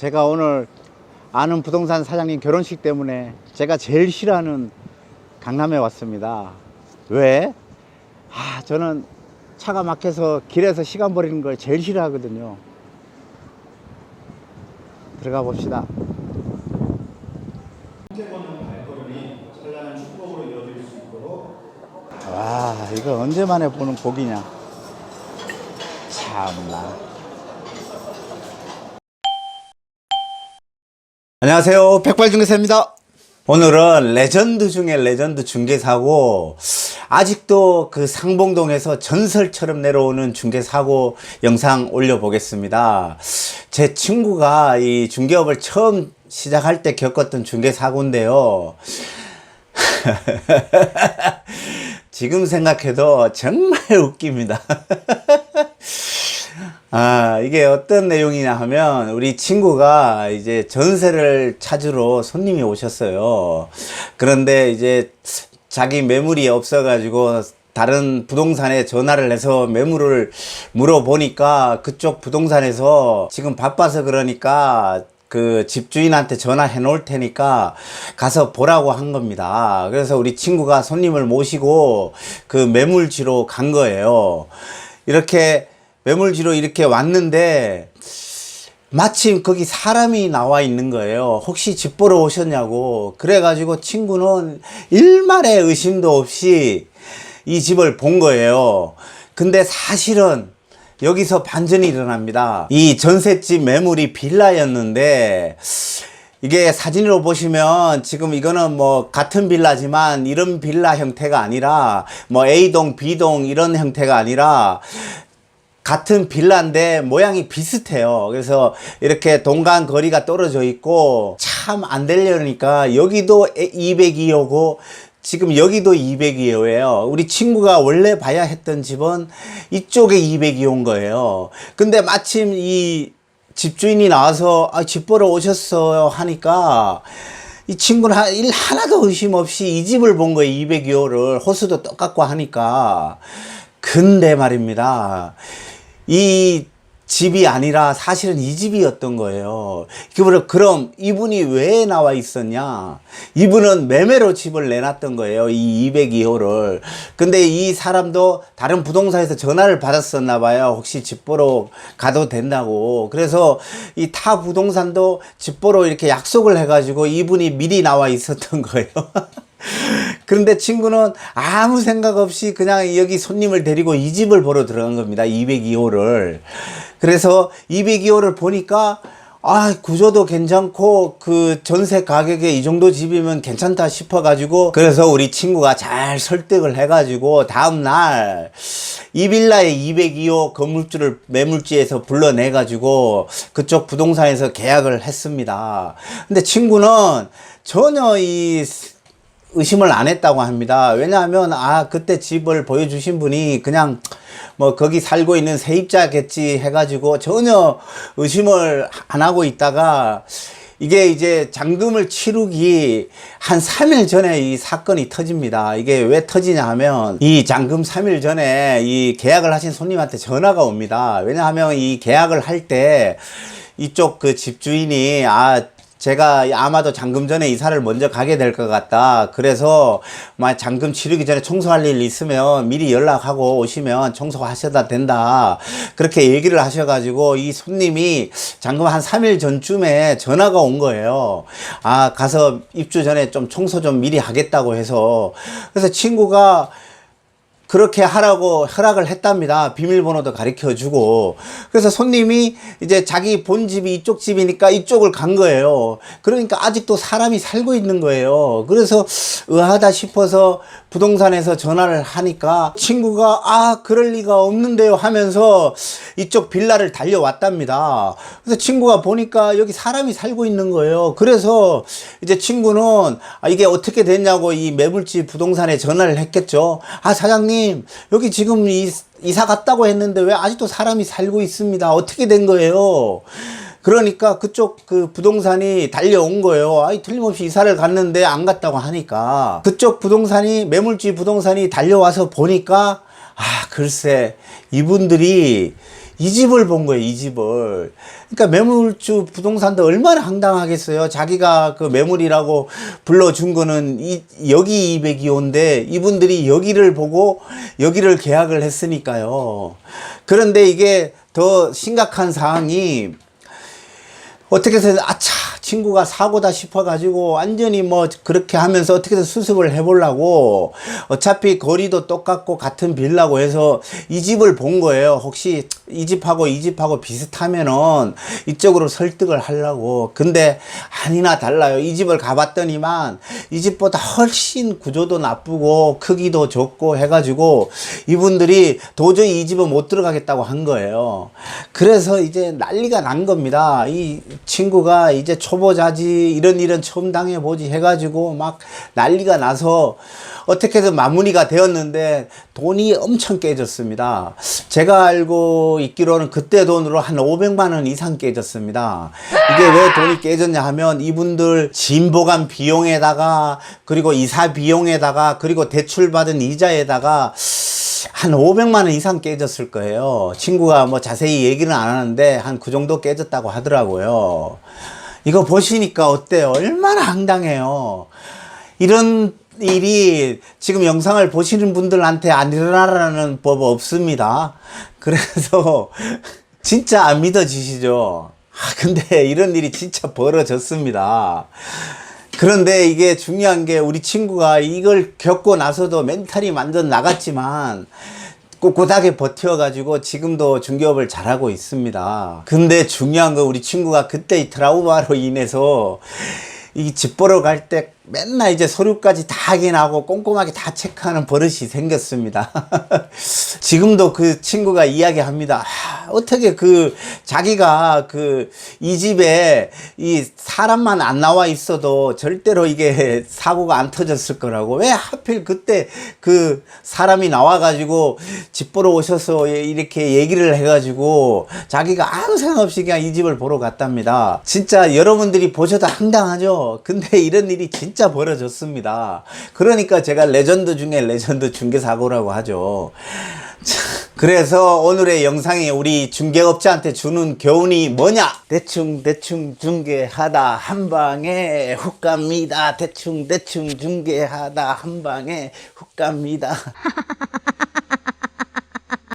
제가 오늘 아는 부동산 사장님 결혼식 때문에 제가 제일 싫어하는 강남에 왔습니다. 왜? 저는 차가 막혀서 길에서 시간 버리는 걸 제일 싫어하거든요. 들어가 봅시다. 와, 이거 언제 만에 보는 복이냐. 참나. 안녕하세요, 백발중개사입니다. 오늘은 레전드 중에 레전드 중개사고, 아직도 그 상봉동에서 전설처럼 내려오는 중개사고 영상 올려보겠습니다. 제 친구가 이 중개업을 처음 시작할 때 겪었던 중개사고인데요. 지금 생각해도 정말 웃깁니다. 이게 어떤 내용이냐 하면, 우리 친구가 이제 전세를 찾으러 손님이 오셨어요. 그런데 이제 자기 매물이 없어가지고 다른 부동산에 전화를 해서 매물을 물어보니까, 그쪽 부동산에서 지금 바빠서 그러니까 그 집주인한테 전화해 놓을 테니까 가서 보라고 한 겁니다. 그래서 우리 친구가 손님을 모시고 그 매물지로 간 거예요. 이렇게 매물지로 이렇게 왔는데 마침 거기 사람이 나와 있는 거예요. 혹시 집 보러 오셨냐고. 그래가지고 친구는 일말의 의심도 없이 이 집을 본 거예요. 근데 사실은 여기서 반전이 일어납니다. 이 전셋집 매물이 빌라였는데, 이게 사진으로 보시면 지금 이거는 뭐 같은 빌라지만 이런 빌라 형태가 아니라 뭐 A동, B동 이런 형태가 아니라 같은 빌라인데 모양이 비슷해요. 그래서 이렇게 동간 거리가 떨어져 있고 참 안 되려니까 여기도 202호고 지금 여기도 202호예요. 우리 친구가 원래 봐야 했던 집은 이쪽에 202호인 거예요. 근데 마침 이 집주인이 나와서 집 보러 오셨어요 하니까 이 친구는 일 하나도 의심 없이 이 집을 본 거예요. 202호를. 호수도 똑같고 하니까. 근데 말입니다, 이 집이 아니라 사실은 이 집이었던 거예요. 그럼 이분이 왜 나와 있었냐? 이분은 매매로 집을 내놨던 거예요. 이 202호를. 근데 이 사람도 다른 부동산에서 전화를 받았었나 봐요. 혹시 집 보러 가도 된다고. 그래서 이 타 부동산도 집 보러 이렇게 약속을 해가지고 이분이 미리 나와 있었던 거예요. 그런데 친구는 아무 생각 없이 그냥 여기 손님을 데리고 이 집을 보러 들어간 겁니다. 202호를. 그래서 202호를 보니까 구조도 괜찮고 그 전세 가격에 이 정도 집이면 괜찮다 싶어 가지고, 그래서 우리 친구가 잘 설득을 해 가지고 다음날 이 빌라의 202호 건물주를 매물지에서 불러내 가지고 그쪽 부동산에서 계약을 했습니다. 근데 친구는 전혀 이 의심을 안 했다고 합니다. 왜냐하면 그때 집을 보여주신 분이 그냥 뭐 거기 살고 있는 세입자겠지 해가지고 전혀 의심을 안 하고 있다가, 이게 이제 잔금을 치르기 한 3일 전에 이 사건이 터집니다. 이게 왜 터지냐 하면, 이 잔금 3일 전에 이 계약을 하신 손님한테 전화가 옵니다. 왜냐하면 이 계약을 할 때 이쪽 그 집주인이 제가 아마도 잔금 전에 이사를 먼저 가게 될 것 같다. 그래서 잔금 치르기 전에 청소할 일 있으면 미리 연락하고 오시면 청소하셔도 된다. 그렇게 얘기를 하셔가지고 이 손님이 잔금 한 3일 전쯤에 전화가 온 거예요. 가서 입주 전에 좀 청소 좀 미리 하겠다고 해서. 그래서 친구가 그렇게 하라고 허락을 했답니다. 비밀번호도 가르쳐 주고. 그래서 손님이 이제 자기 본 집이 이쪽 집이니까 이쪽을 간 거예요. 그러니까 아직도 사람이 살고 있는 거예요. 그래서 의아하다 싶어서 부동산에서 전화를 하니까 친구가 그럴 리가 없는데요 하면서 이쪽 빌라를 달려왔답니다. 그래서 친구가 보니까 여기 사람이 살고 있는 거예요. 그래서 이제 친구는 이게 어떻게 됐냐고 이 매물지 부동산에 전화를 했겠죠. 사장님, 여기 지금 이사 갔다고 했는데 왜 아직도 사람이 살고 있습니다. 어떻게 된 거예요? 그러니까 그쪽 그 부동산이 달려온 거예요. 틀림없이 이사를 갔는데 안 갔다고 하니까, 그쪽 부동산이 매물지 부동산이 달려와서 보니까 글쎄, 이분들이 이 집을 본 거예요, 이 집을. 그러니까 매물주 부동산도 얼마나 황당하겠어요. 자기가 그 매물이라고 불러준 거는 여기 202호인데 이분들이 여기를 보고 여기를 계약을 했으니까요. 그런데 이게 더 심각한 사항이 어떻게든 친구가 사고다 싶어가지고 완전히 뭐 그렇게 하면서 어떻게든 수습을 해보려고 어차피 거리도 똑같고 같은 빌라고 해서 이 집을 본 거예요. 혹시 이 집하고 비슷하면은 이쪽으로 설득을 하려고. 근데 아니나 달라요. 이 집을 가봤더니만 이 집보다 훨씬 구조도 나쁘고 크기도 적고 해가지고 이분들이 도저히 이 집은 못 들어가겠다고 한 거예요. 그래서 이제 난리가 난 겁니다. 이 친구가 이제 초보자지 이런 일은 처음 당해보지 해가지고 막 난리가 나서 어떻게든 마무리가 되었는데 돈이 엄청 깨졌습니다. 제가 알고 있기로는 그때 돈으로 한 500만 원 이상 깨졌습니다. 이게 왜 돈이 깨졌냐 하면 이분들 진보감 비용에다가 그리고 이사 비용에다가 그리고 대출받은 이자에다가 한 500만 원 이상 깨졌을 거예요. 친구가 뭐 자세히 얘기는 안 하는데 한 그 정도 깨졌다고 하더라고요. 이거 보시니까 어때요? 얼마나 황당해요. 이런 일이 지금 영상을 보시는 분들한테 안 일어나라는 법 없습니다. 그래서 진짜 안 믿어지시죠? 근데 이런 일이 진짜 벌어졌습니다. 그런데 이게 중요한 게 우리 친구가 이걸 겪고 나서도 멘탈이 완전 나갔지만 꿋꿋하게 버텨가지고 지금도 중개업을 잘하고 있습니다. 근데 중요한 건 우리 친구가 그때 이 트라우마로 인해서 이 집 보러 갈 때 맨날 이제 서류까지 다 확인하고 꼼꼼하게 다 체크하는 버릇이 생겼습니다. 지금도 그 친구가 이야기합니다. 어떻게 자기가 이 집에 이 사람만 안 나와 있어도 절대로 이게 사고가 안 터졌을 거라고. 왜 하필 그때 그 사람이 나와가지고 집 보러 오셔서 이렇게 얘기를 해가지고 자기가 아무 생각 없이 그냥 이 집을 보러 갔답니다. 진짜 여러분들이 보셔도 황당하죠? 근데 이런 일이 진짜 벌어졌습니다. 그러니까 제가 레전드 중에 레전드 중개사고라고 하죠. 그래서 오늘의 영상에 우리 중개업자한테 주는 교훈이 뭐냐? 대충 중개하다 한 방에 훅 갑니다. 대충 중개하다 한 방에 훅 갑니다.